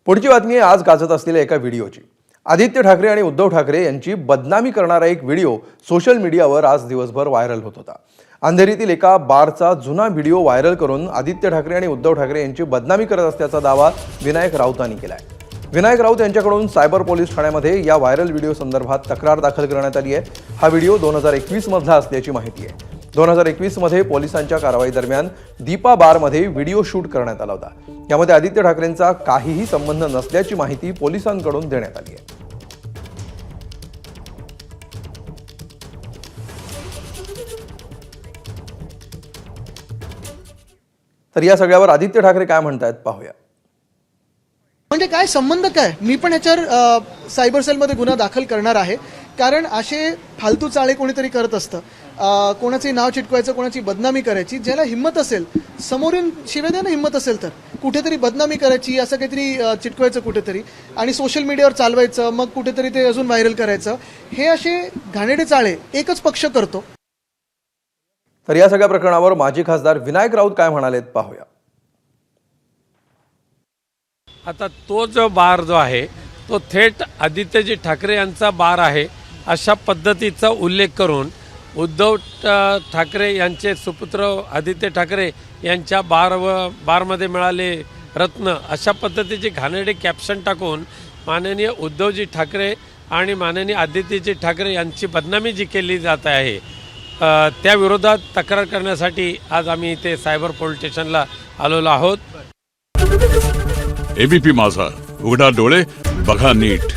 पुढची बातमी आहे आज गाजत असलेल्या एका व्हिडिओची। आदित्य ठाकरे आणि उद्धव ठाकरे यांची बदनामी करणारा एक व्हिडिओ सोशल मीडियावर आज दिवसभर व्हायरल होत होता। अंधेरीतील एका बारचा जुना व्हिडिओ व्हायरल करून आदित्य ठाकरे आणि उद्धव ठाकरे यांची बदनामी करत असल्याचा दावा विनायक राऊतांनी केलाय। विनायक राऊत यांच्याकडून सायबर पोलीस ठाण्यामध्ये या व्हायरल व्हिडिओ संदर्भात तक्रार दाखल करण्यात आली आहे। हा व्हिडिओ 2021 मधला असल्याची माहिती आहे। 2021 मध्ये पोलिसांच्या कारवाई दरम्यान दीपा बारमध्ये व्हिडिओ शूट करण्यात आला होता। यामध्ये आदित्य ठाकरेंचा काहीही संबंध नसल्याची माहिती पोलिसांकडून देण्यात आली आहे। तर या सगळ्यावर आदित्य ठाकरे काय म्हणतायत पाहूया। म्हणजे काय संबंध काय? मी पण याच्यावर सायबर सेलमध्ये गुन्हा दाखल करणार आहे, कारण असे फालतू चाळे कोणीतरी करत असतं। कोणाचे नाव चिटकवायचं, कोणाची बदनामी करायची, ज्याला हिम्मत असेल, समोरून शिव्या द्यायला हिम्मत असेल तर कुठेतरी बदनामी करायची, असं काहीतरी चिटकवायचं कुठेतरी आणि सोशल मीडियावर चालवायचं, मग कुठेतरी ते अजून व्हायरल करायचं, हे असे घाणेरडे चाळे एकच पक्ष करतो। तर या सगळ्या प्रकरणावर माजी खासदार विनायक राऊत काय म्हणालेत पाहूया। आता तो जो बार जो आहे तो थेट आदित्यजी ठाकरे यांचा बार आहे अशा पद्धतीचा उल्लेख करून उद्धव ठाकरे यांचे सुपुत्र आदित्य ठाकरे यांच्या बारमध्ये मिळाले रत्न अशा पद्धतीचे घाणेरडे कॅप्शन टाकून माननीय उद्धवजी ठाकरे आणि माननीय आदित्यजी ठाकरे यांची बदनामी जी केली जात आहे त्या विरोधात तक्रार करण्यासाठी आज आम्ही इथे सायबर पोलीस स्टेशनला आलेलो आहोत। एबीपी माझा, उघडा डोळे बघा नीट।